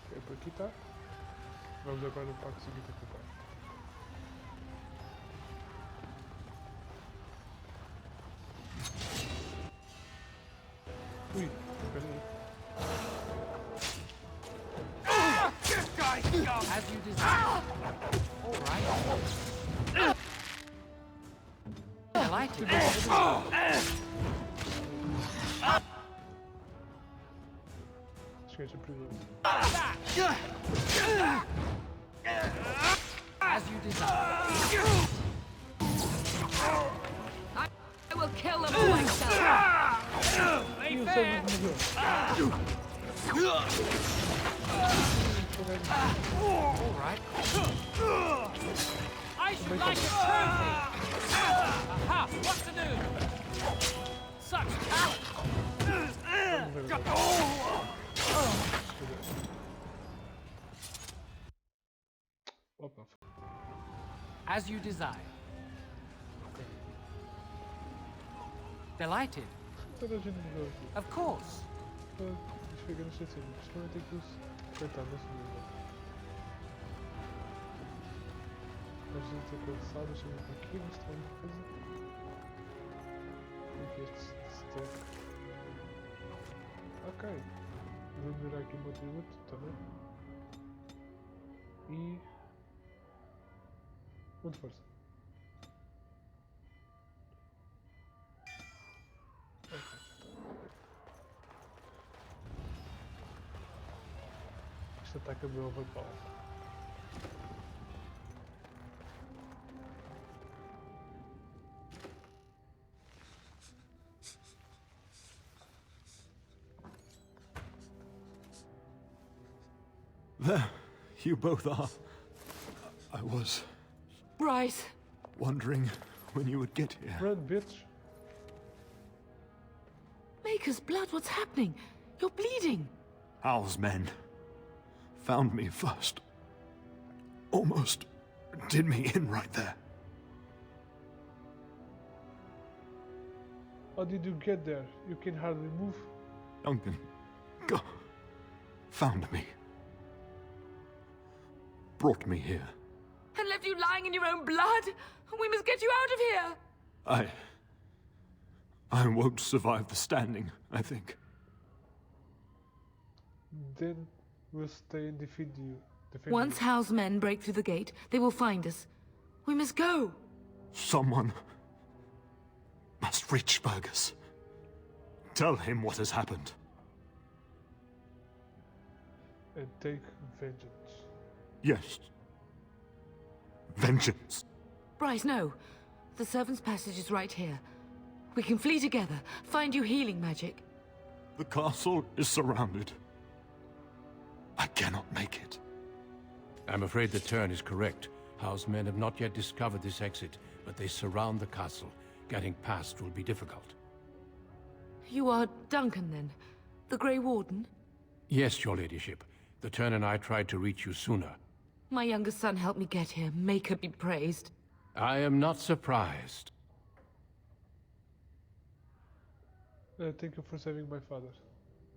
Ok, por aqui tá. Vamos agora para conseguir recuperar. Ui, peraí. As you desire. All right. Delighted. Os gajos são perigosos. As you desire. I will kill them all myself. E o sangue morreu. All right. I should like a trophy! Aha! What to do? Such talent! As you desire. Delighted. Of course. A gente é cansado, chega aqui, mas tem uma coisa. O que é este stack? Ok. Vou melhorar aqui o meu tributo também. E. Muito força. Ok. Este ataque é meu overpower. There, you both are. I was Bryce! wondering when you would get here. Run, bitch. Maker's blood, what's happening? You're bleeding. Hal's men found me first. Almost did me in right there. How did you get there? You can hardly move. Duncan, go. Found me. Brought me here. And left you lying in your own blood? We must get you out of here! I won't survive the standing, I think. Then we'll stay and defend you. Once Hal's men break through the gate, they will find us. We must go! Someone must reach Fergus. Tell him what has happened. And take vengeance. Yes. Vengeance. Bryce, no. The servant's passage is right here. We can flee together, find you healing magic. The castle is surrounded. I cannot make it. I'm afraid the turn is correct. House men have not yet discovered this exit, but they surround the castle. Getting past will be difficult. You are Duncan, then? The Grey Warden? Yes, your ladyship. The turn and I tried to reach you sooner. My younger son helped me get here. Maker be praised. I am not surprised. Thank you for saving my father.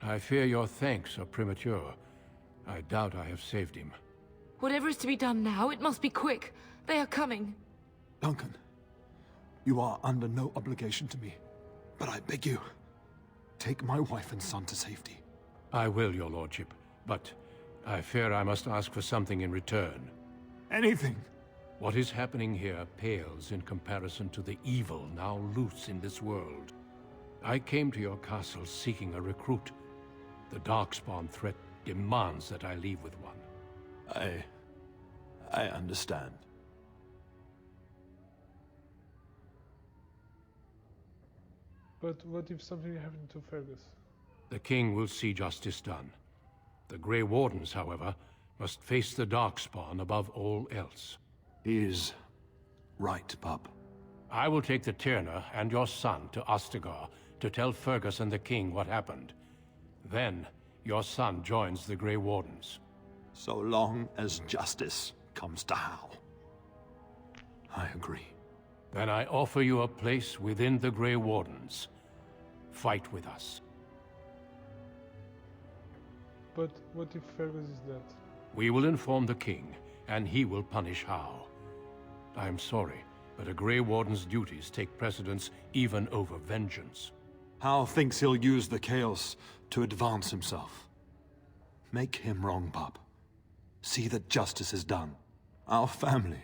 I fear your thanks are premature. I doubt I have saved him. Whatever is to be done now, it must be quick. They are coming. Duncan, you are under no obligation to me. But I beg you, take my wife and son to safety. I will, your lordship. But I fear I must ask for something in return. Anything. What is happening here pales in comparison to the evil now loose in this world. I came to your castle seeking a recruit. The Darkspawn threat demands that I leave with one. I understand. But what if something happened to Fergus? The king will see justice done. The Grey Wardens, however, must face the Darkspawn above all else. He is right, Pup. I will take the Tyrna and your son to Ostagar to tell Fergus and the king what happened. Then, your son joins the Grey Wardens. So long as justice comes to Hal. I agree. Then I offer you a place within the Grey Wardens. Fight with us. But what if Fergus is dead? We will inform the king, and he will punish Hal. I am sorry, but a Grey Warden's duties take precedence even over vengeance. Hal thinks he'll use the chaos to advance himself. Make him wrong, Pup. See that justice is done. Our family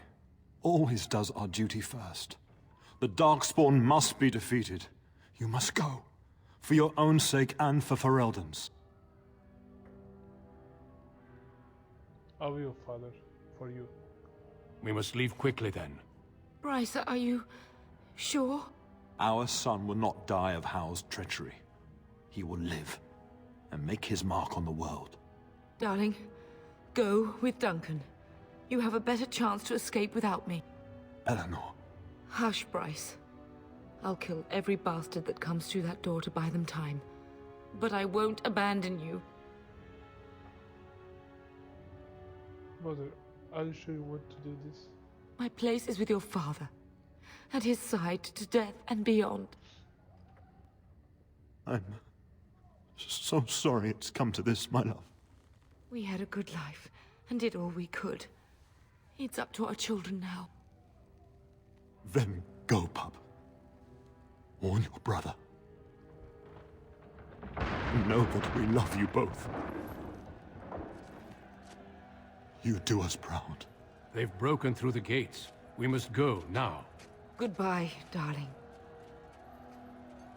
always does our duty first. The Darkspawn must be defeated. You must go. For your own sake and for Ferelden's. I will, Father, for you. We must leave quickly then. Bryce, are you sure? Our son will not die of Hal's treachery. He will live and make his mark on the world. Darling, go with Duncan. You have a better chance to escape without me. Eleanor. Hush, Bryce. I'll kill every bastard that comes through that door to buy them time. But I won't abandon you. Mother, are you sure you want to do this? My place is with your father. At his side to death and beyond. I'm so sorry it's come to this, my love. We had a good life and did all we could. It's up to our children now. Then go, pup. Warn your brother. Know that we love you both. You do us proud. They've broken through the gates. We must go now. Goodbye, darling.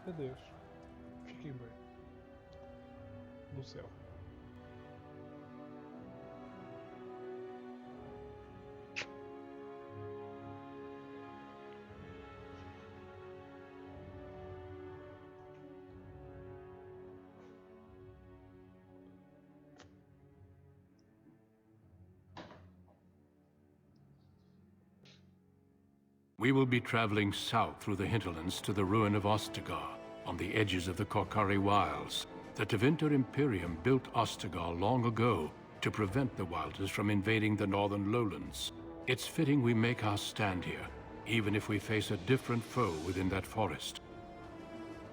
Adeus. Fiquem bem. No céu. We will be traveling south through the hinterlands to the ruin of Ostagar, on the edges of the Korkari Wilds. The Tevinter Imperium built Ostagar long ago to prevent the Wilders from invading the northern lowlands. It's fitting we make our stand here, even if we face a different foe within that forest.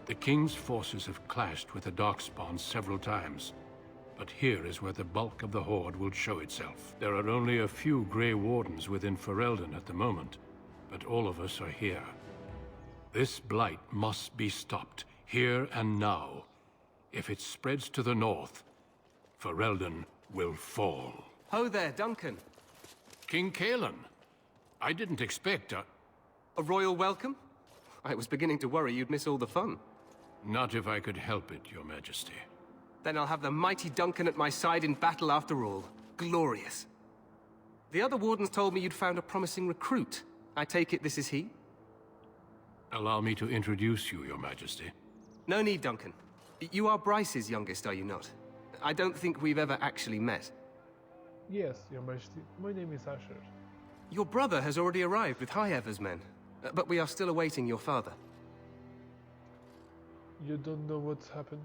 The King's forces have clashed with the Darkspawn several times, but here is where the bulk of the Horde will show itself. There are only a few Grey Wardens within Ferelden at the moment, but all of us are here. This blight must be stopped, here and now. If it spreads to the north, Ferelden will fall. Ho there, Duncan. King Cailan. I didn't expect a royal welcome? I was beginning to worry you'd miss all the fun. Not if I could help it, Your Majesty. Then I'll have the mighty Duncan at my side in battle after all. Glorious. The other wardens told me you'd found a promising recruit. I take it this is he? Allow me to introduce you, Your Majesty. No need, Duncan. You are Bryce's youngest, are you not? I don't think we've ever actually met. Yes, Your Majesty. My name is Asher. Your brother has already arrived with High Ever's men, but we are still awaiting your father. You don't know what's happened?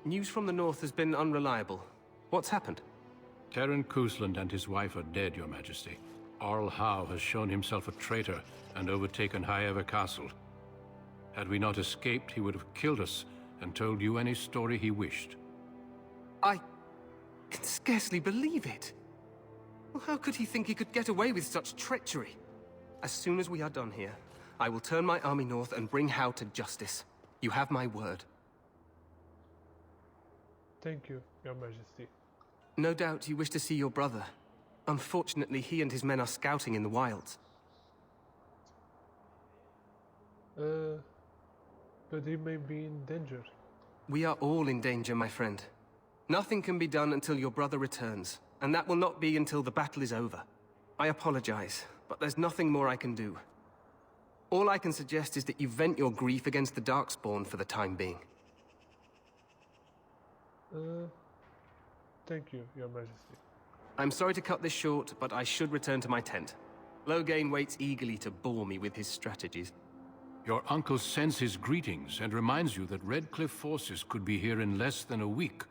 News from the north has been unreliable. What's happened? Terran Kusland and his wife are dead, Your Majesty. Arl Howe has shown himself a traitor and overtaken High Ever Castle. Had we not escaped, he would have killed us and told you any story he wished. I can scarcely believe it. Well, how could he think he could get away with such treachery? As soon as we are done here, I will turn my army north and bring Howe to justice. You have my word. Thank you, Your Majesty. No doubt you wish to see your brother. Unfortunately, he and his men are scouting in the wilds. But he may be in danger. We are all in danger, my friend. Nothing can be done until your brother returns, and that will not be until the battle is over. I apologize, but there's nothing more I can do. All I can suggest is that you vent your grief against the Darkspawn for the time being. Thank you, Your Majesty. I'm sorry to cut this short, but I should return to my tent. Loghain waits eagerly to bore me with his strategies. Your uncle sends his greetings and reminds you that Redcliffe forces could be here in less than a week.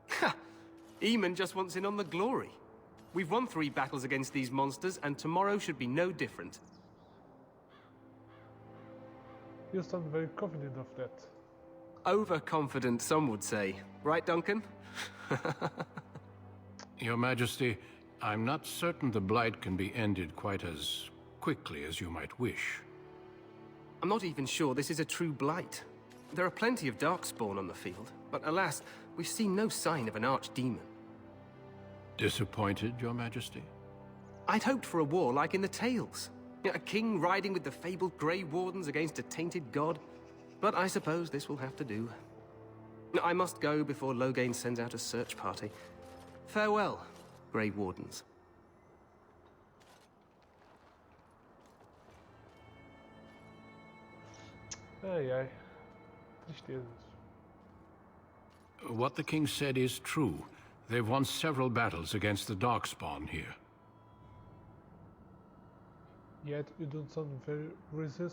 Ha! Eamon just wants in on the glory. We've won 3 battles against these monsters, and tomorrow should be no different. You sound very confident of that. Overconfident, some would say. Right, Duncan? Your Majesty, I'm not certain the Blight can be ended quite as quickly as you might wish. I'm not even sure this is a true Blight. There are plenty of Darkspawn on the field, but alas, we've seen no sign of an archdemon. Disappointed, Your Majesty? I'd hoped for a war like in the tales. A king riding with the fabled Grey Wardens against a tainted god. But I suppose this will have to do. I must go before Loghain sends out a search party. Farewell, Grey Wardens. Ai ai. Tristezas. What the king said is true. They've won several battles against the Darkspawn here. Yet you don't sound very reassured.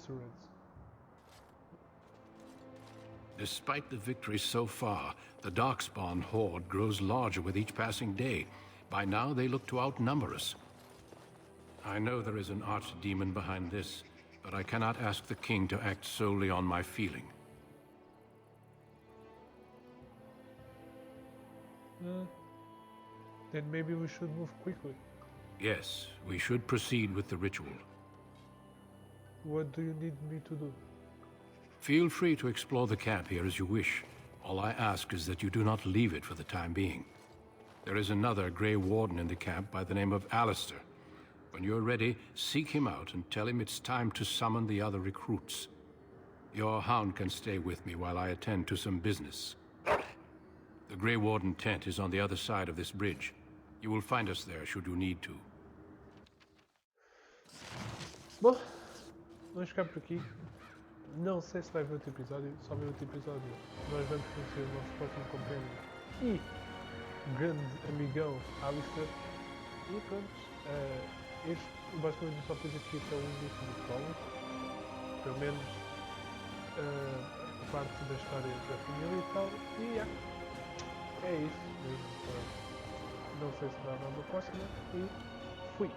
Despite the victory so far, the Darkspawn horde grows larger with each passing day. By now, they look to outnumber us. I know there is an archdemon behind this, but I cannot ask the king to act solely on my feeling. Then maybe we should move quickly. Yes, we should proceed with the ritual. What do you need me to do? Feel free to explore the camp here as you wish. All I ask is that you do not leave it for the time being. There is another Grey Warden in the camp by the name of Alistair. When you're ready, seek him out and tell him it's time to summon the other recruits. Your hound can stay with me while I attend to some business. The Grey Warden tent is on the other side of this bridge. You will find us there should you need to. Bom, vamos ficar por aqui. Não sei se vai ver outro episódio, só ver outro episódio. Nós vamos conhecer o nosso próximo companheiro e grande amigão Alistair. E pronto, basicamente só pus aqui até o início do prólogo. Pelo menos a parte da história da família e tal. E é isso mesmo. Não sei se dá nada próxima e fui.